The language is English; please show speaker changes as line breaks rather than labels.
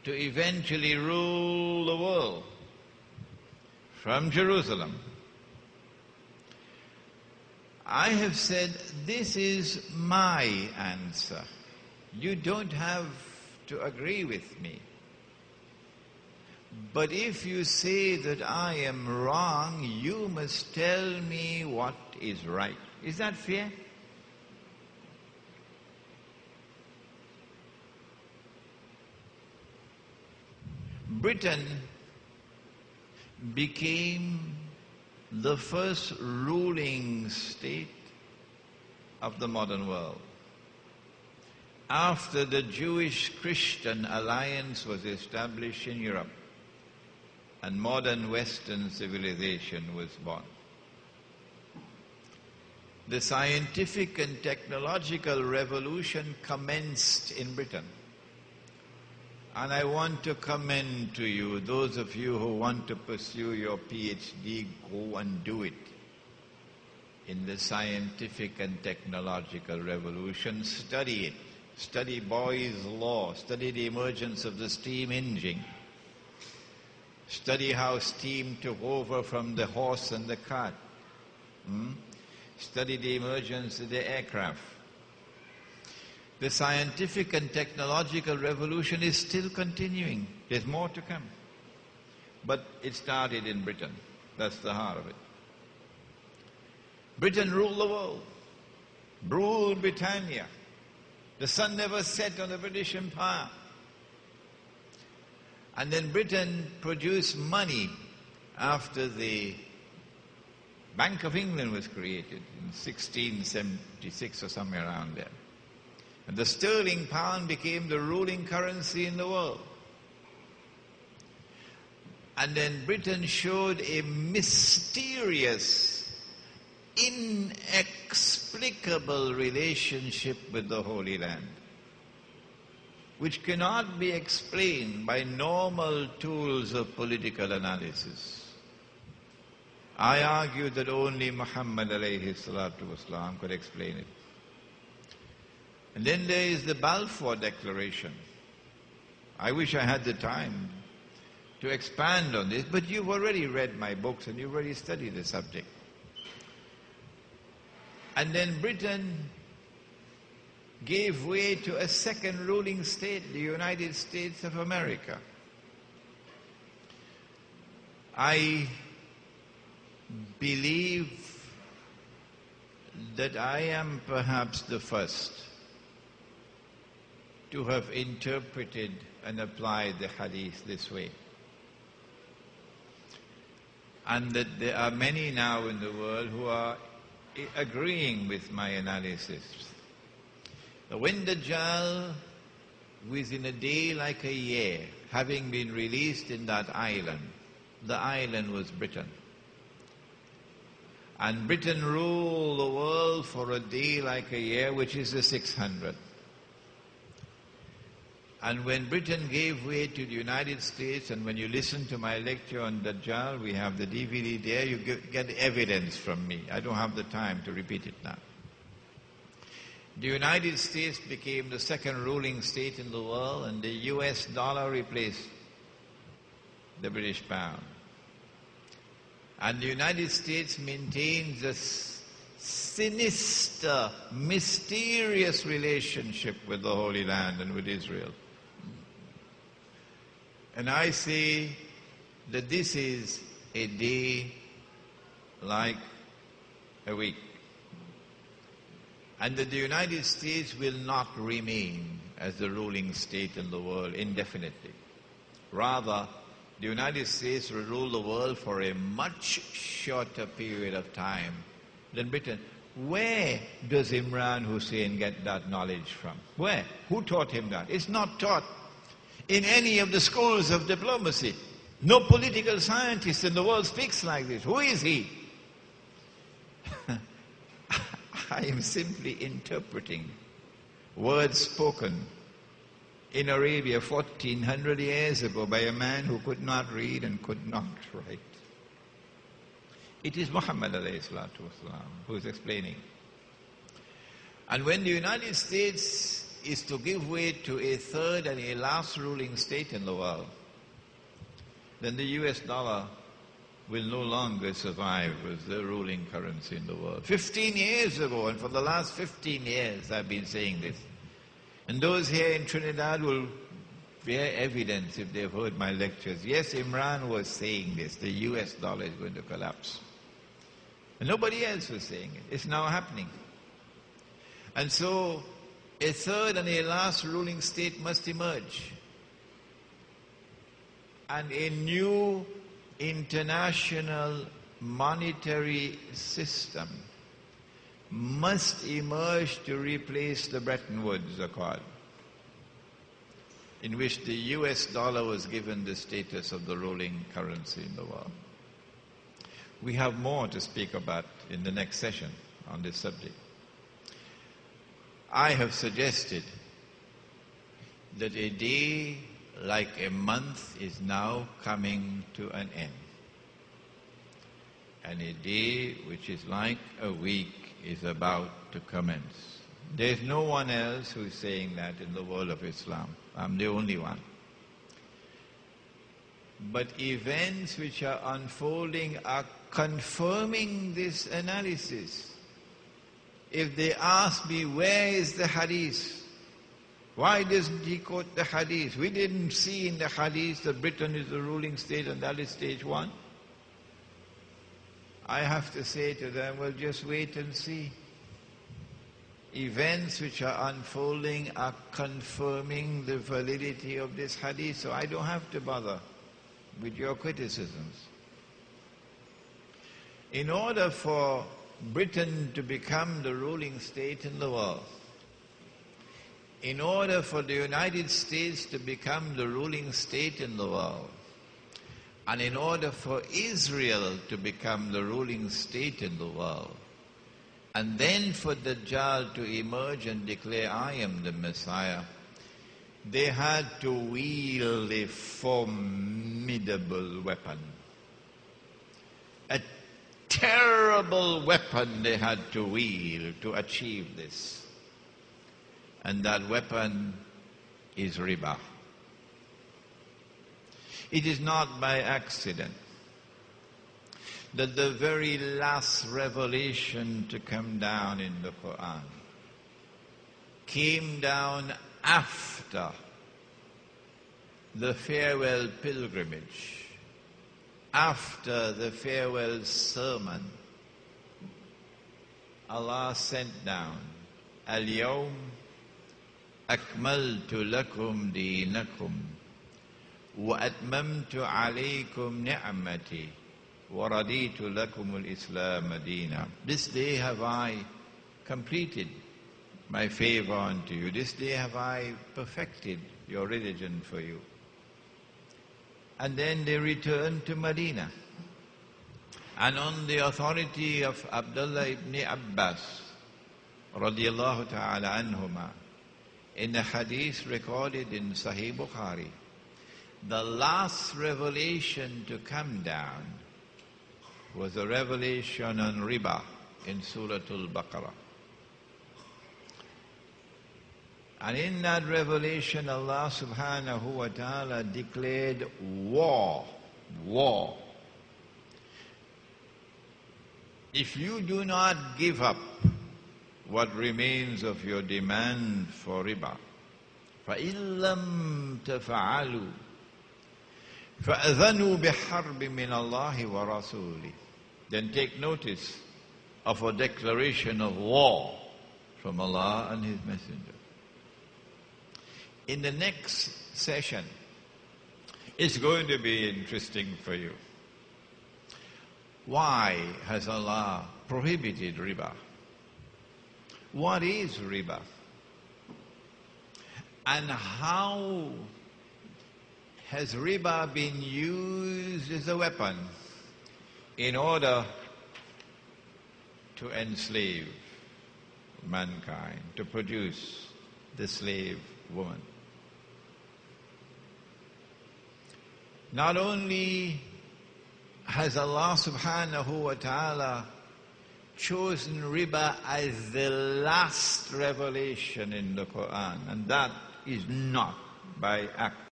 to eventually rule the world from Jerusalem. I have said, this is my answer. You don't have to agree with me. But if you say that I am wrong, you must tell me what is right. Is that fair? Britain became the first ruling state of the modern world. After the Jewish-Christian alliance was established in Europe and modern Western civilization was born. The scientific and technological revolution commenced in Britain. And I want to commend to you, those of you who want to pursue your PhD, go and do it. In the scientific and technological revolution, study it. Study Boyle's law. Study the emergence of the steam engine. Study how steam took over from the horse and the cart. Study the emergence of the aircraft. The scientific and technological revolution is still continuing. There's more to come. But it started in Britain. That's the heart of it. Britain ruled the world. Ruled Britannia. The sun never set on the British Empire. And then Britain produced money after the Bank of England was created in 1676 or somewhere around there. And the sterling pound became the ruling currency in the world. And then Britain showed a mysterious, inexplicable relationship with the Holy Land, which cannot be explained by normal tools of political analysis. I argue that only Muhammad alayhi salatu wasalam could explain it. And then there is the Balfour Declaration. I wish I had the time to expand on this, but you've already read my books and you've already studied the subject. And then Britain gave way to a second ruling state, the United States of America. I believe that I am perhaps the first to have interpreted and applied the hadith this way. And that there are many now in the world who are agreeing with my analysis. When Dedzal, within a day like a year, having been released in that island, the island was Britain. And Britain ruled the world for a day like a year, which is the 600. And when Britain gave way to the United States, and when you listen to my lecture on Dajjal, we have the DVD there, you get evidence from me. I don't have the time to repeat it now. The United States became the second ruling state in the world, and the US dollar replaced the British pound. And the United States maintains a sinister, mysterious relationship with the Holy Land and with Israel. And I say that this is a day like a week. And that the United States will not remain as the ruling state in the world indefinitely. Rather, the United States will rule the world for a much shorter period of time than Britain. Where does Imran Hosein get that knowledge from? Where? Who taught him that? It's not taught in any of the schools of diplomacy. No political scientist in the world speaks like this. Who is he? I am simply interpreting words spoken in Arabia 1400 years ago by a man who could not read and could not write. It is Muhammad alayhi salatu wasalam who is explaining. And when the United States is to give way to a third and a last ruling state in the world, then the US dollar will no longer survive as the ruling currency in the world. 15 years ago, and for the last 15 years I've been saying this. And those here in Trinidad will bear evidence if they've heard my lectures. Yes, Imran was saying this, the US dollar is going to collapse. And nobody else was saying it. It's now happening. And so a third and a last ruling state must emerge. And a new international monetary system must emerge to replace the Bretton Woods Accord, in which the US dollar was given the status of the ruling currency in the world. We have more to speak about in the next session on this subject. I have suggested that a day like a month is now coming to an end, and a day which is like a week is about to commence. There's no one else who's saying that in the world of Islam. I'm the only one. But events which are unfolding are confirming this analysis. If they ask me, where is the hadith? Why doesn't he quote the hadith? We didn't see in the hadith that Britain is the ruling state and that is stage one. I have to say to them, well, just wait and see. Events which are unfolding are confirming the validity of this hadith, so I don't have to bother with your criticisms. In order for Britain to become the ruling state in the world, in order for the United States to become the ruling state in the world, and in order for Israel to become the ruling state in the world, and then for Dedzal to emerge and declare, I am the Messiah, they had to wield a formidable weapon. A terrible weapon they had to wield to achieve this. And that weapon is riba. It is not by accident that the very last revelation to come down in the Quran came down after the farewell pilgrimage, after the farewell sermon. Allah sent down, Al-Yawm Akmaltu lakum deenakum wa atmamtu alaykum ni'mati wa raditu lakum al-Islam deena. This day have I completed my favor unto you. This day have I perfected your religion for you. And then they returned to Medina. And on the authority of Abdullah ibn Abbas, radiyallahu ta'ala anhuma, in the hadith recorded in Sahih Bukhari, the last revelation to come down was a revelation on riba in Surah Al-Baqarah. And in that revelation, Allah subhanahu wa ta'ala declared war. If you do not give up what remains of your demand for riba, فَإِن لَّمْ تَفْعَلُوا فَأَذَنُوا بِحَرْبٍ مِّنَ اللَّهِ وَرَسُولِهِ, then take notice of a declaration of war from Allah and His Messenger. In the next session, it's going to be interesting for you. Why has Allah prohibited riba? What is riba? And how has riba been used as a weapon in order to enslave mankind, to produce the slave woman? Not only has Allah subhanahu wa ta'ala chosen riba as the last revelation in the Quran, and that is not by accident.